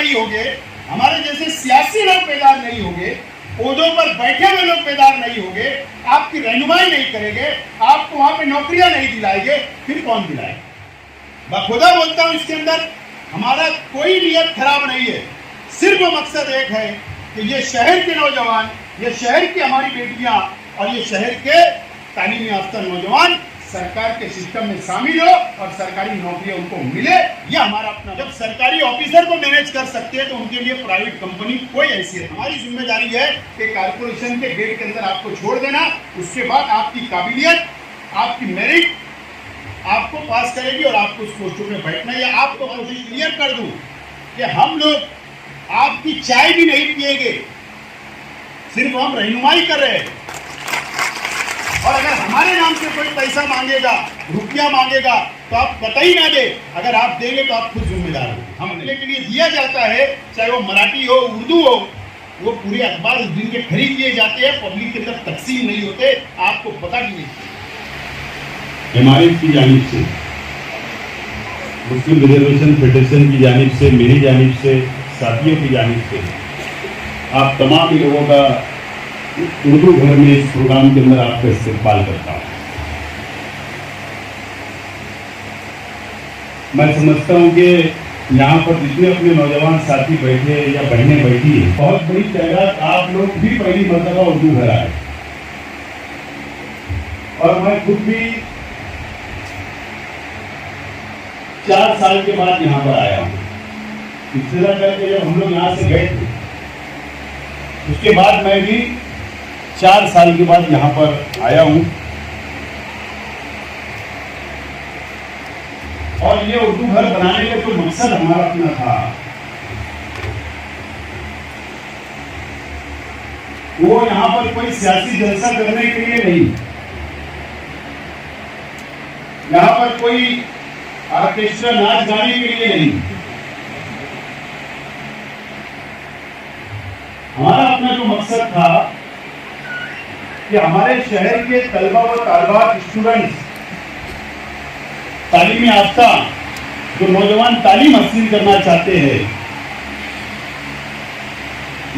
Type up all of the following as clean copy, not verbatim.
नहीं होंगे, हमारे जैसे सियासी लोग बेदार नहीं होंगे, पौधों पर बैठे हुए लोग बेदार नहीं होंगे, आपकी रहनुमाई नहीं करेंगे, आपको वहां पे नौकरियां नहीं दिलाएंगे, फिर कौन दिलाएगा? बखुदा बोलता हूं, इसके अंदर हमारा कोई नियत खराब नहीं है। सिर्फ मकसद एक है कि ये शहर के नौजवान, ये शहर की हमारी बेटियां और ये शहर के तालीम याफ्ता नौजवान सरकार के सिस्टम में शामिल हो और सरकारी नौकरियां उनको मिले। ये हमारा अपना, जब सरकारी ऑफिसर को मैनेज कर सकते हैं तो उनके लिए प्राइवेट कंपनी कोई हैसियत। हमारी जिम्मेदारी है कि कारपोरेशन के गेट के अंदर आपको छोड़ देना, उसके बाद आपकी काबिलियत, आपकी मेरिट आपको पास करेगी और आपको उस पोस्टों में बैठना। या आपको कोशिश क्लियर कर दूं कि हम लोग आपकी चाय भी नहीं पिएंगे, सिर्फ हम रहनुमाई कर रहे हैं। और अगर हमारे नाम से कोई पैसा मांगेगा, रुपया मांगेगा, तो आप कतई ना दे। अगर आप देंगे तो आप खुद जिम्मेदार हो। हम के लिए दिया जाता है, चाहे वो मराठी हो, उर्दू हो, वो पूरे अखबार उस दिन के खरीद लिए जाते हैं, पब्लिक के तरफ तकसीम नहीं होते, आपको पता भी नहीं। एमआरएफ की जानिब से, मुस्लिम रिजर्वेशन फेडरेशन की जानिब से, मेरी जानिब से, साथियों की जानिब से आप तमाम ही लोगों का उर्दू घर में इस प्रोग्राम के अंदर आपका इस्तेमाल करता हूं। मैं समझता हूं कि यहाँ पर जितने अपने नौजवान साथी बैठे या बहनें बैठी है, बहुत बड़ी तादाद आप लोग भी पहली मरतबा उर्दू घर आए। और मैं खुद भी 4 साल के बाद यहाँ पर आया हूँ। इब्तिदा करके जब हम लोग यहाँ से गए थे, उसके बाद मैं भी 4 साल के बाद यहाँ पर आया हूँ। और ये उर्दू घर बनाने का जो मकसद हमारा अपना था, वो यहाँ पर कोई सियासी जलसा करने के लिए नहीं, यहाँ पर कोई ऑर्केस्ट्रा नाच गाने के लिए नहीं, हमारा अपना जो मकसद था कि हमारे शहर के तलबा व तालिबात, स्टूडेंट्स, तालीमी याफ्ता जो नौजवान तालीम हासिल करना चाहते हैं,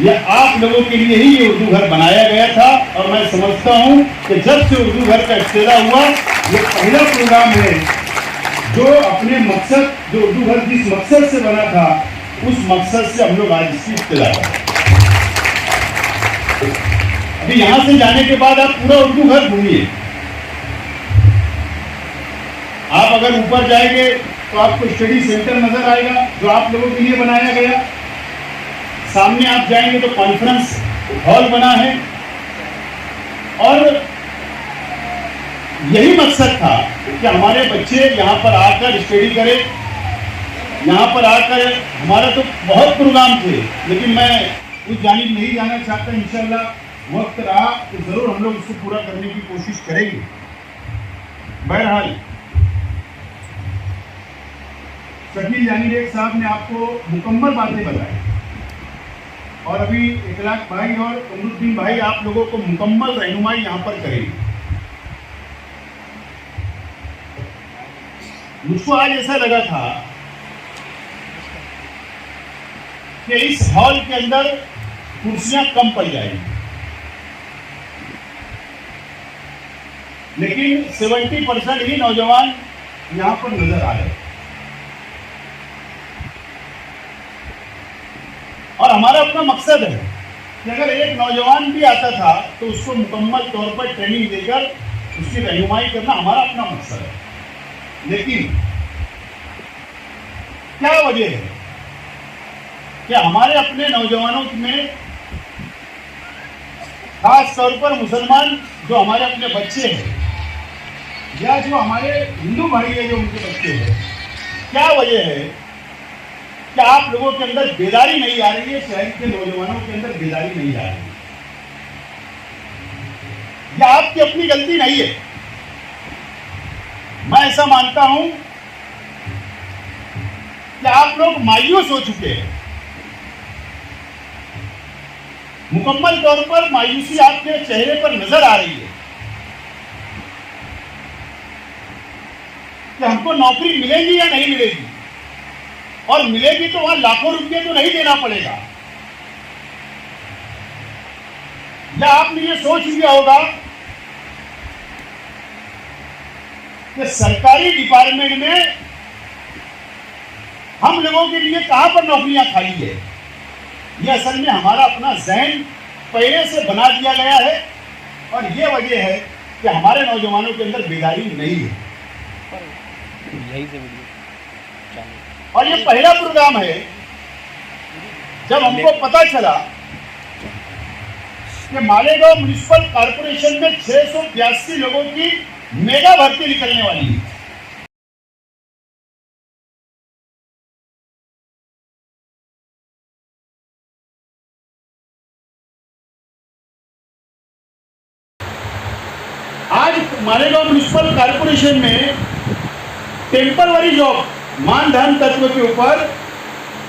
यह आप लोगों के लिए ही ये उर्दू घर बनाया गया था। और मैं समझता हूं कि जब से उर्दू घर का इफ्तिदा हुआ, ये पहला प्रोग्राम है जो अपने मकसद, जो उर्दू घर जिस मकसद से बना था, उस मकसद से हम लोग आज इसकी इफ्तिदा करें। अभी यहां से जाने के बाद आप पूरा उर्दू घर घूमिए। आप अगर ऊपर जाएंगे तो आपको स्टडी सेंटर नजर आएगा जो आप लोगों के लिए बनाया गया। सामने आप जाएंगे तो कॉन्फ्रेंस हॉल बना है। और यही मकसद था कि हमारे बच्चे यहाँ पर आकर स्टडी करें। यहाँ पर आकर हमारा तो बहुत प्रोग्राम थे, लेकिन मैं उस जानिब नहीं जाना चाहता। इंशाल्लाह वक्त रहा तो जरूर हम लोग उसको पूरा करने की कोशिश करेंगे। बहरहाल शकील जानीरेख साहब ने आपको मुकम्मल बातें बताई और अभी इखलाक भाई और कमरुद्दीन भाई आप लोगों को मुकम्मल रहनुमाई यहाँ पर करेंगे। मुझको आज ऐसा लगा था कि इस हॉल के अंदर कुर्सियां कम पड़ जाएंगी, लेकिन 70% ही नौजवान यहां पर नजर आ रहे। और हमारा अपना मकसद है कि अगर एक नौजवान भी आता था तो उसको मुकम्मल तौर पर ट्रेनिंग देकर उसकी रहनुमाई करना हमारा अपना मकसद है। लेकिन क्या वजह है कि हमारे अपने नौजवानों में, खास तौर पर मुसलमान जो हमारे अपने बच्चे हैं या जो हमारे हिंदू भाई है जो उनके बच्चे हैं, क्या वजह है कि आप लोगों के अंदर बेदारी नहीं आ रही है? शहर के नौजवानों के अंदर बेदारी नहीं आ रही है। यह आपकी अपनी गलती नहीं है। मैं ऐसा मानता हूं कि आप लोग मायूस हो चुके हैं। मुकम्मल तौर पर मायूसी आपके चेहरे पर नजर आ रही है कि हमको नौकरी मिलेगी या नहीं मिलेगी। और मिलेगी तो वहां लाखों रुपये तो नहीं देना पड़ेगा। या आपने ये सोच लिया होगा कि सरकारी डिपार्टमेंट में हम लोगों के लिए कहां पर नौकरियां खाली है। यह असल में हमारा अपना जहन पहले से बना दिया गया है और ये वजह है कि हमारे नौजवानों के अंदर बेदारी नहीं है। यही से वीडियो चालू। और ये पहला प्रोग्राम है जब हमको पता चला कि मालेगांव म्युनिसिपल कॉर्पोरेशन में 682 लोगों की मेगा भर्ती निकलने वाली है। आज मालेगांव म्युनिसिपल कॉर्पोरेशन में टेम्पररी जॉब मानधन तत्व के ऊपर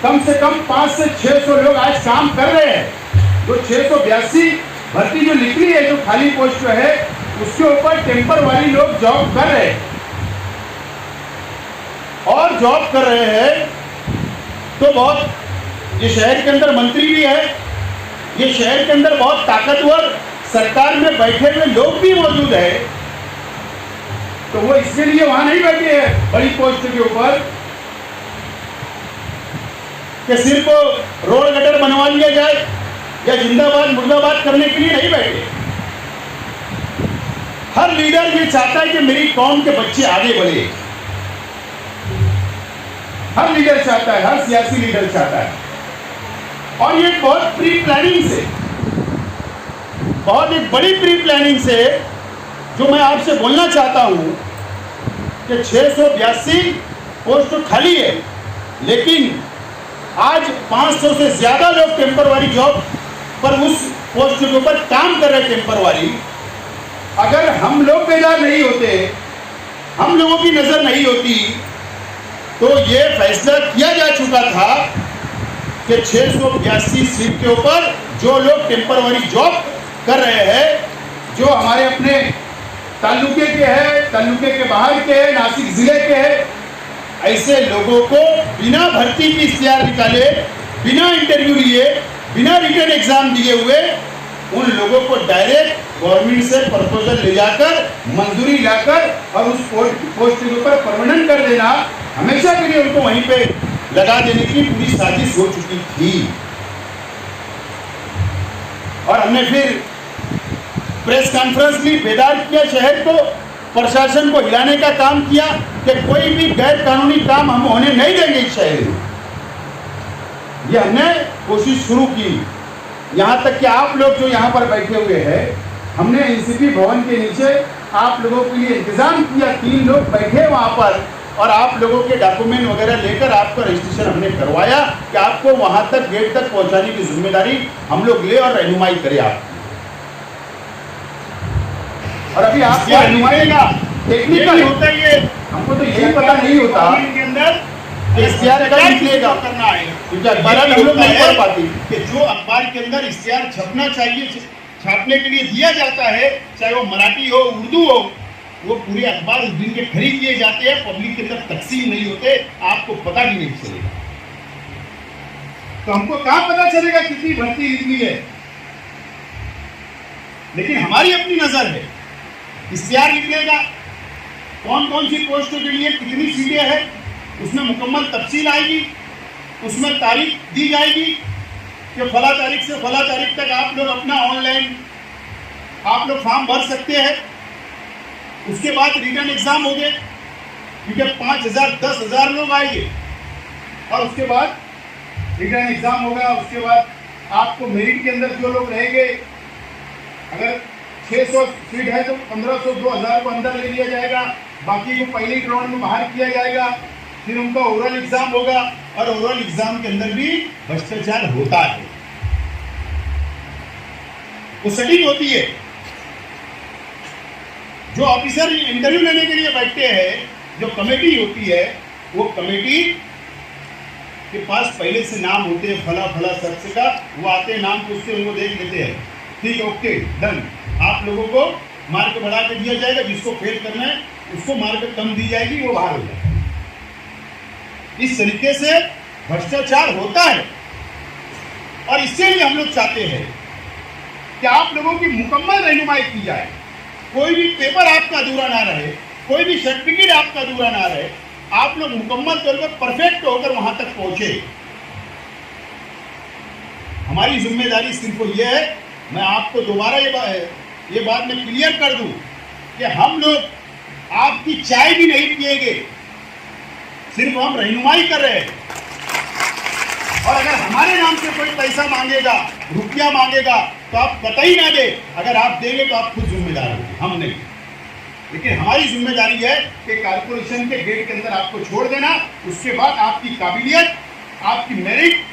कम से कम 500 से 600 लोग आज काम कर रहे हैं। जो 682 भर्ती जो निकली है, जो खाली पोस्ट जो है, उसके ऊपर टेम्पररी लोग जॉब कर रहे हैं। और जॉब कर रहे हैं तो बहुत, ये शहर के अंदर मंत्री भी है, ये शहर के अंदर बहुत ताकतवर सरकार में बैठे हुए लोग भी मौजूद है। तो वो इसके लिए वहां नहीं बैठे हैं बड़ी पोस्ट के ऊपर कि सिर्फ रोड गटर बनवा लिया जाए या जिंदाबाद मुर्दाबाद करने के लिए नहीं बैठे। हर लीडर ये चाहता है कि मेरी कौम के बच्चे आगे बढ़े। हर लीडर चाहता है, हर सियासी लीडर चाहता है। और ये बहुत प्री प्लानिंग से, बहुत एक बड़ी प्री प्लानिंग से, जो मैं आपसे बोलना चाहता हूं कि 682 पोस्ट तो खाली है, लेकिन आज 500 से ज्यादा लोग टेम्पररी जॉब पर उस पोस्ट के ऊपर काम कर रहे हैं टेम्पररी। अगर हम लोग बेदार नहीं होते, हम लोगों की नजर नहीं होती, तो ये फैसला किया जा चुका था कि 682 सीट के ऊपर जो लोग टेम्पररी जॉब कर रहे हैं, जो हमारे अपने तालुके के हैं, तालुके के बाहर के हैं, नासिक जिले के हैं, ऐसे लोगों को बिना भर्ती की इश्तिहार निकाले, बिना इंटरव्यू लिए, बिना रिटन एग्जाम दिए हुए उन लोगों को डायरेक्ट गवर्नमेंट से प्रपोजल ले जाकर मंजूरी लाकर और उस पोस्ट के ऊपर परमानेंट कर देना, हमेशा के लिए उनको वहीं पे लगा देने की पूरी साजिश हो चुकी थी। और हमने फिर प्रेस कॉन्फ्रेंस ली, बेदार किया शहर को, प्रशासन को हिलाने का काम किया कि कोई भी गैर कानूनी काम हम होने नहीं देंगे इस शहर में। ये हमने कोशिश शुरू की। यहाँ तक कि आप लोग जो यहाँ पर बैठे हुए हैं, हमने एनसीपी भवन के नीचे आप लोगों के लिए इंतजाम किया। 3 लोग बैठे वहाँ पर और आप लोगों के डॉक्यूमेंट वगैरह लेकर आपका रजिस्ट्रेशन हमने करवाया कि आपको वहाँ तक गेट तक पहुँचाने की जिम्मेदारी हम लोग ले और रहनुमाई करें आप। और अभी आपको रहनुमाई का टेक्निकल होता है, ये हमको तो यही पता नहीं होता के अंदर इश्तिहार कब निकलेगा करना है, क्योंकि अखबार हम लोग नहीं पढ़ पाते कि जो अखबार के अंदर इश्तिहार छपना चाहिए, छापने के लिए दिया जाता है, चाहे वो मराठी हो, उर्दू हो, वो पूरे अखबार उस दिन के खरीद लिए जाते हैं, पब्लिक के अंदर तकसीम नहीं होते, आपको पता भी नहीं चलेगा। तो हमको कहां पता चलेगा कितनी भर्ती निकली है? लेकिन हमारी अपनी नजर है, इश्तिहार निकलेगा, कौन कौन सी पोस्टों के लिए कितनी सीटें हैं, उसमें मुकम्मल तफसील आएगी, उसमें तारीख दी जाएगी कि फला तारीख से फला तारीख तक आप लोग अपना ऑनलाइन आप लोग फॉर्म भर सकते हैं। उसके बाद रिटन एग्जाम हो गए, क्योंकि 5000 10,000 लोग आएंगे और उसके बाद रिटन एग्जाम होगा। उसके बाद आपको मेरिट के अंदर जो लोग रहेंगे, अगर 600 सीट है तो 1500 2000 को अंदर ले लिया जाएगा, बाकी को पहले राउंड में बाहर किया जाएगा। फिर उनका ओरल एग्जाम होगा और ओरल एग्जाम के अंदर भी भ्रष्टाचार होता है, वो सेटिंग होती है। जो ऑफिसर इंटरव्यू लेने के लिए बैठते हैं, जो कमेटी होती है, वो कमेटी के पास पहले से नाम होते हैं फला फला शख्स का, वो आते हैं, नाम पूछते हैं, उनको देख लेते हैं, ठीक ओके डन, आप लोगों को मार्क बढ़ा के दिया जाएगा, जिसको फेल करना है उसको मार्क कम दी जाएगी, वो बाहर हो जाएगा। इस तरीके से भ्रष्टाचार होता है और इसीलिए हम लोग चाहते हैं कि आप लोगों की मुकम्मल रहनुमाई की जाए। कोई भी पेपर आपका अधूरा ना रहे, कोई भी सर्टिफिकेट आपका अधूरा ना रहे, आप लोग मुकम्मल तौर पर परफेक्ट होकर वहां तक पहुंचे। हमारी जिम्मेदारी सिर्फ ये है, मैं आपको दोबारा ये बात मैं क्लियर कर दूं कि हम लोग आपकी चाय भी नहीं पिएंगे, सिर्फ हम रहनुमाई कर रहे हैं। और अगर हमारे नाम से कोई पैसा मांगेगा, रुपया मांगेगा, तो आप कतई ना दे। अगर आप देंगे तो आप खुद जिम्मेदार होंगे, हम नहीं। लेकिन हमारी जिम्मेदारी है कि कारपोरेशन के गेट के अंदर आपको छोड़ देना, उसके बाद आपकी काबिलियत, आपकी मेरिट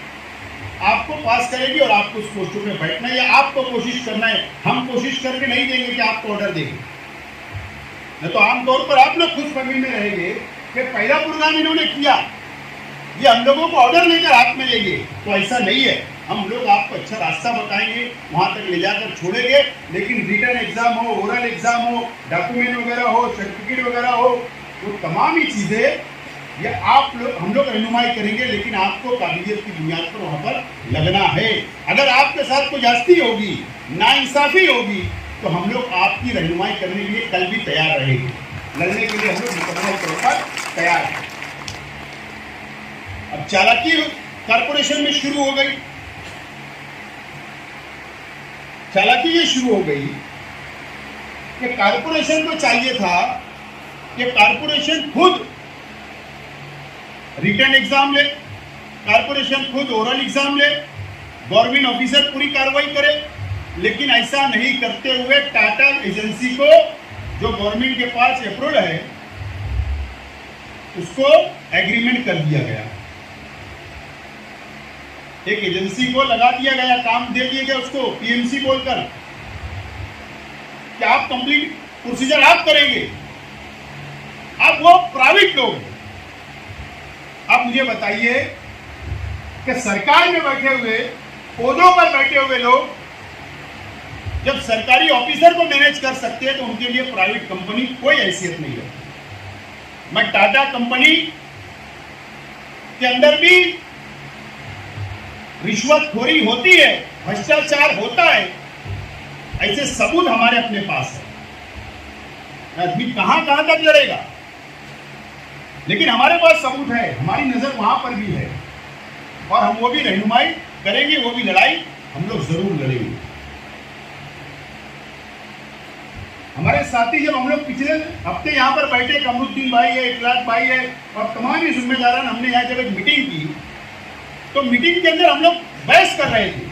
आपको पास करेगी और आपको उस पोस्टों में बैठना है या आपको कोशिश करना है। हम कोशिश करके नहीं देंगे कि आपको ऑर्डर देंगे, नहीं तो आमतौर पर आप लोग खुश फहमी में रहेंगे कि पहला प्रोग्राम इन्होंने किया, ये हम लोगों को ऑर्डर लेकर हाथ में लेंगे। तो ऐसा नहीं है, हम लोग आपको अच्छा रास्ता बताएंगे, वहां तक ले जाकर छोड़ेंगे। लेकिन रिटर्न एग्जाम हो, ओरल एग्जाम हो, डॉक्यूमेंट वगैरह हो, सर्टिफिकेट वगैरह हो, वो तमाम ही चीजें ये हम लोग रहनुमाई करेंगे। लेकिन आपको काबिलियत की बुनियाद पर वहां पर लगना है। अगर आपके साथ कोई जास्ती होगी, नाइंसाफी होगी, तो हम लोग आपकी रहनुमाई करने के लिए कल भी तैयार रहेंगे। लड़ने के लिए हम लोग मुकम्मल तौर पर तैयार हैं। अब चालाकी कारपोरेशन में शुरू हो गई, चालाकी ये शुरू हो गई कि कारपोरेशन को चाहिए था कि कारपोरेशन खुद रिटर्न एग्जाम ले, कारपोरेशन खुद ओरल एग्जाम ले, गवर्नमेंट ऑफिसर पूरी कार्रवाई करे। लेकिन ऐसा नहीं करते हुए टाटा एजेंसी को, जो गवर्नमेंट के पास अप्रूवल है, उसको एग्रीमेंट कर दिया गया। एक एजेंसी को लगा दिया गया, काम दे दिया गया उसको पीएमसी बोलकर कि आप कंप्लीट प्रोसीजर आप करेंगे। अब वो प्राइवेट लोग हैं। अब मुझे बताइए कि सरकार में बैठे हुए, पदों पर बैठे हुए लोग जब सरकारी ऑफिसर को मैनेज कर सकते हैं, तो उनके लिए प्राइवेट कंपनी कोई हैसियत नहीं है। मैं टाटा कंपनी के अंदर भी रिश्वतखोरी होती है, भ्रष्टाचार होता है, ऐसे सबूत हमारे अपने पास है। आदमी कहां तक लड़ेगा, लेकिन हमारे पास सबूत है, हमारी नजर वहां पर भी है और हम वो भी रहनुमाई करेंगे, वो भी लड़ाई हम लोग जरूर लड़ेंगे। हमारे साथी जब हम लोग पिछले हफ्ते यहाँ पर बैठे, कमरुद्दीन भाई है, इखलास भाई है और तमाम ही जिम्मेदारान, हमने यहाँ जब एक मीटिंग की, तो मीटिंग के अंदर हम लोग बहस कर रहे थे।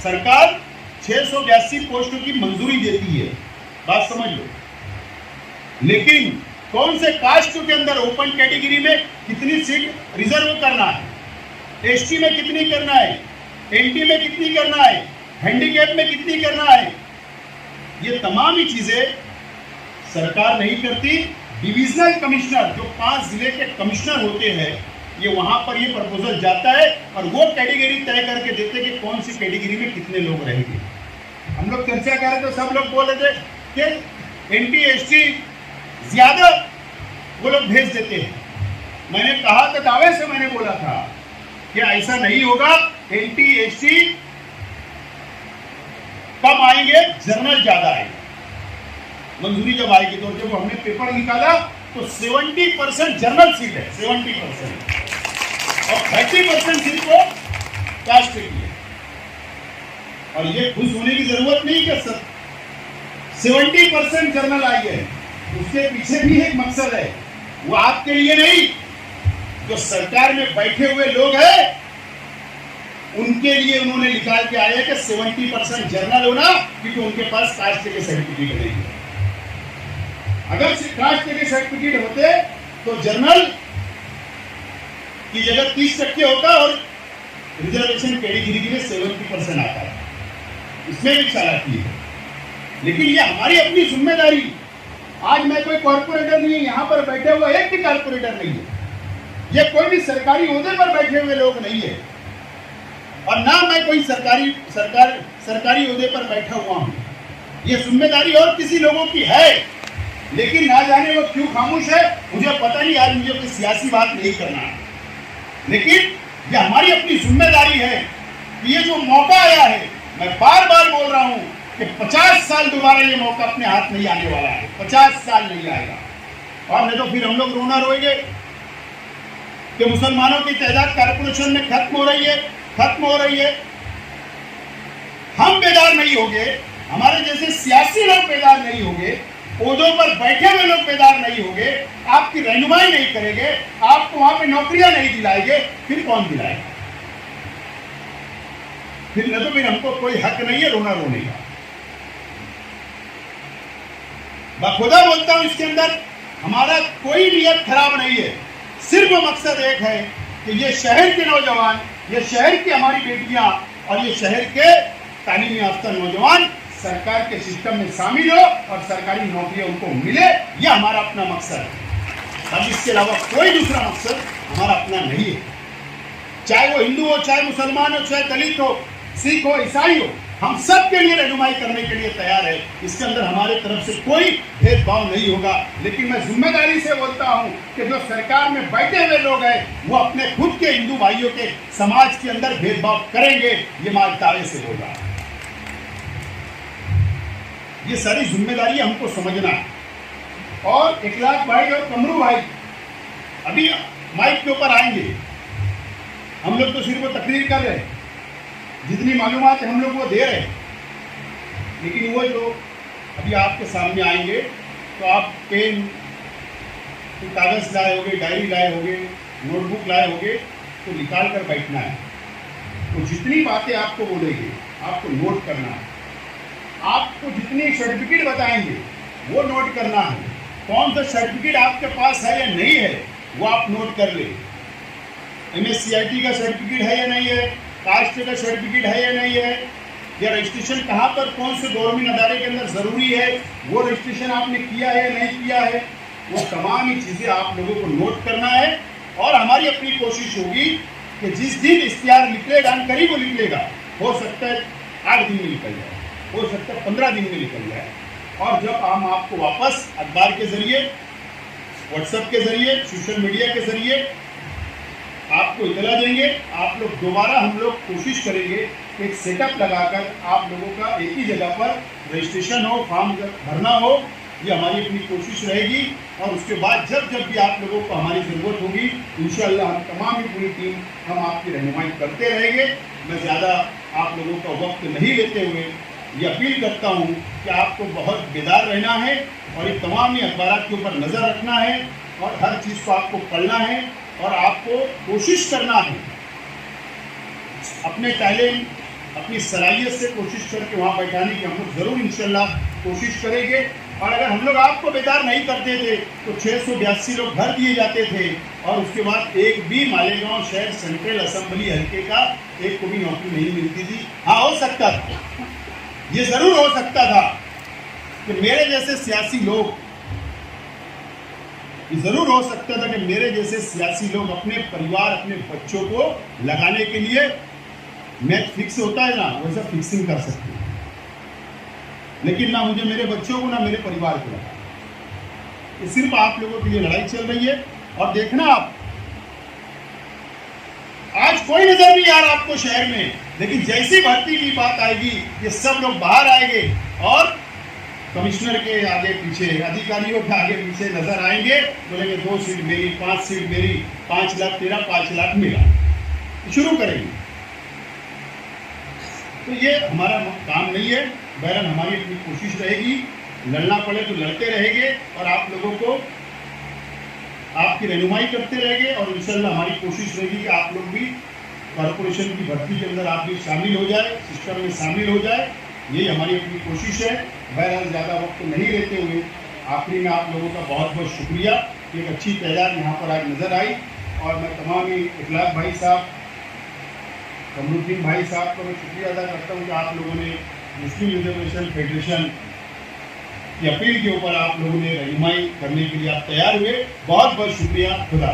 सरकार 682 पोस्टों की मंजूरी देती है, बात समझ लो, लेकिन कौन से कास्ट के अंदर ओपन कैटेगरी में कितनी सीट रिजर्व करना है, एसटी में कितनी करना है, एनटी में कितनी करना है, हैंडीकैप में कितनी करना है, ये तमाम ही चीजें सरकार नहीं करती। डिविजनल कमिश्नर, जो 5 जिले के कमिश्नर होते हैं, ये वहां पर ये प्रपोजल जाता है और वो कैटेगरी तय करके देते कि कौन सी कैटेगरी में कितने लोग रहेंगे। हम लोग चर्चा कर रहे थे, सब लोग बोल रहे थे कि एनटी एसटी ज्यादा वो लोग भेज देते हैं। मैंने कहा था, दावे से मैंने बोला था कि ऐसा नहीं होगा, एनटी एसटी कम आएंगे, जनरल ज्यादा आएंगे। मंजूरी जब आएगी तो जब हमने पेपर निकाला तो 70% जनरल सीट है, 70% और 30% सीट को कास्ट की है। और ये खुश होने की जरूरत नहीं कि 70% जनरल आई है, उसके पीछे भी एक मकसद है। वो आपके लिए नहीं, जो सरकार में बैठे हुए लोग हैं उनके लिए उन्होंने निकाल के आया कि 70% जनरल होना, क्योंकि उनके पास कास्ट के सर्टिफिकेट नहीं है। अगर कास्ट के सर्टिफिकेट होते तो जनरल की जगह 30% होता और रिजर्वेशन कैटेगरी के लिए 70% आता है। इसमें भी चालाकी है, लेकिन ये हमारी अपनी जिम्मेदारी। आज मैं कोई कॉर्पोरेटर नहीं है, यहाँ पर बैठे हुआ एक भी कॉर्पोरेटर नहीं है, ये कोई भी सरकारी ओहदे पर बैठे हुए लोग नहीं है और ना मैं कोई सरकारी ओहदे पर बैठा हुआ हूँ। ये जिम्मेदारी और किसी लोगों की है, लेकिन ना जाने वो क्यों खामोश है, मुझे पता नहीं। आज मुझे कोई सियासी बात नहीं करना है, लेकिन ये हमारी अपनी जिम्मेदारी है कि ये जो मौका आया है, मैं बार बार बोल रहा हूं कि 50 साल दोबारा ये मौका अपने हाथ नहीं आने वाला है, 50 साल नहीं आएगा। और नहीं तो फिर हम लोग रोना रोएंगे कि मुसलमानों की तादाद कारपोरेशन में खत्म हो रही है। हम बेदार नहीं होंगे, हमारे जैसे सियासी लोग बेदार नहीं होंगे, ओहदों पर बैठे हुए लोग बेदार नहीं होंगे, आपकी रहनुमाई नहीं करेंगे, आपको वहां पे नौकरियां नहीं दिलाएंगे, फिर कौन दिलाएगा? फिर न तो फिर हमको कोई हक नहीं है रोना रोने का। बखुदा बोलता हूं, इसके अंदर हमारा कोई नियत खराब नहीं है। सिर्फ मकसद एक है कि ये शहर के नौजवान, ये शहर की हमारी बेटियां और ये शहर के तालीमी याफ्ता नौजवान सरकार के सिस्टम में शामिल हो और सरकारी नौकरियां उनको मिले, यह हमारा अपना मकसद है। अब इसके अलावा कोई दूसरा मकसद हमारा अपना नहीं है। चाहे वो हिंदू हो, चाहे मुसलमान हो, चाहे दलित हो, सिख हो, ईसाई हो, हम सब के लिए रहनुमाई करने के लिए तैयार है। इसके अंदर हमारे तरफ से कोई भेदभाव नहीं होगा। लेकिन मैं जिम्मेदारी से बोलता हूं कि जो सरकार में बैठे हुए लोग हैं वो अपने खुद के हिंदू भाइयों के समाज के अंदर भेदभाव करेंगे, ये मैं दावे से बोल रहा हूं। ये सारी जिम्मेदारी हमको समझना है। और इखलाक भाई और कमरू भाई अभी माइक के ऊपर आएंगे। हम लोग तो सिर्फ वो तकरीर कर रहे हैं, जितनी मालूमात हम लोग वो दे रहे हैं, लेकिन वो जो अभी आपके सामने आएंगे तो आप पेन कागज लाए होगे, डायरी लाए होगे, नोटबुक लाए होगे, तो निकाल कर बैठना है। तो जितनी बातें आपको बोलेंगे आपको नोट करना है। आपको जितनी सर्टिफिकेट बताएंगे वो नोट करना है। कौन सा सर्टिफिकेट आपके पास है या नहीं है वो आप नोट कर ले। MSCIT का सर्टिफिकेट है या नहीं है, कास्ट का सर्टिफिकेट है या नहीं है, या रजिस्ट्रेशन कहाँ पर कौन से गवर्नमेंट अदारे के अंदर ज़रूरी है, वो रजिस्ट्रेशन आपने किया है या नहीं किया है, वो तमाम ही चीज़ें आप लोगों को नोट करना है। और हमारी अपनी कोशिश होगी कि जिस दिन इश्तिहार निकलेगा, करीब वो निकलेगा, हो सकता है 8 दिन में निकल जाए, हो सकता है 15 दिन में निकल जाए। और जब हम आपको वापस अखबार के ज़रिए, व्हाट्सएप के ज़रिए, सोशल मीडिया के ज़रिए आपको इतला देंगे, आप लोग दोबारा हम लोग कोशिश करेंगे कि एक सेटअप लगाकर आप लोगों का एक ही जगह पर रजिस्ट्रेशन हो, फॉर्म भरना हो। ये हमारी अपनी कोशिश रहेगी। और उसके बाद जब जब भी आप लोगों को हमारी ज़रूरत होगी, इंशाअल्लाह हम तमाम ही पूरी टीम हम आपकी रहनुमाई करते रहेंगे। मैं ज़्यादा आप लोगों का वक्त नहीं लेते हुए ये अपील करता हूँ कि आपको बहुत बेदार रहना है और ये तमाम ही अखबार के ऊपर नज़र रखना है और हर चीज़ को आपको पढ़ना है और आपको कोशिश करना है अपने टैलेंट, अपनी सलाहियत से कोशिश करके वहाँ बैठाने की हम लोग ज़रूर इंशाल्लाह कोशिश करेंगे। और अगर हम लोग आपको बेदार नहीं करते थे तो 682 लोग भर दिए जाते थे और उसके बाद एक भी मालेगांव शहर सेंट्रल असेंबली हल्के का एक को भी नौकरी नहीं मिलती थी। हाँ, हो सकता था, ये ज़रूर हो सकता था कि मेरे जैसे सियासी लोग, ज़रूर हो सकता था कि मेरे जैसे सियासी लोग अपने परिवार, अपने बच्चों को लगाने के लिए मैच फिक्स होता है ना, वैसा फिक्सिंग कर सकते हैं। लेकिन ना मुझे मेरे बच्चों को, ना मेरे परिवार को लगा। ये सिर्फ आप लोगों के लिए लड़ाई चल रही है। और देखना, आप आज कोई नजर नहीं आ रहा आपको शहर में, लेकिन जैसी भर्ती की बात आएगी ये सब लोग बाहर आएंगे और कमिश्नर के आगे पीछे, अधिकारियों के आगे पीछे नजर आएंगे, बोलेंगे 2 सीट मेरी, 5 सीट मेरी, 5 लाख तेरा, 5 लाख मेरा, शुरू करेंगे। तो ये हमारा काम नहीं है। बहरहाल हमारी अपनी कोशिश रहेगी, लड़ना पड़े तो लड़ते रहेंगे और आप लोगों को आपकी रहनुमाई करते रहेंगे। और इंशाल्लाह हमारी कोशिश रहेगी कि आप लोग भी कॉरपोरेशन की भर्ती के अंदर आप भी शामिल हो जाए, सिस्टम में शामिल हो जाए, यही हमारी अपनी कोशिश है। बहरहाल ज़्यादा वक्त नहीं लेते हुए आखिरी में आप लोगों का बहुत बहुत शुक्रिया। एक अच्छी तादाद यहाँ पर आज नज़र आई और मैं तमाम ही इखलाक भाई साहब, कमरुद्दीन भाई साहब को मैं शुक्रिया अदा करता हूँ कि आप लोगों ने मुस्लिम रिजर्वेशन फेडरेशन की अपील के ऊपर आप लोगों ने रहनुमाई करने के लिए आप तैयार हुए। बहुत बहुत शुक्रिया। खुदा।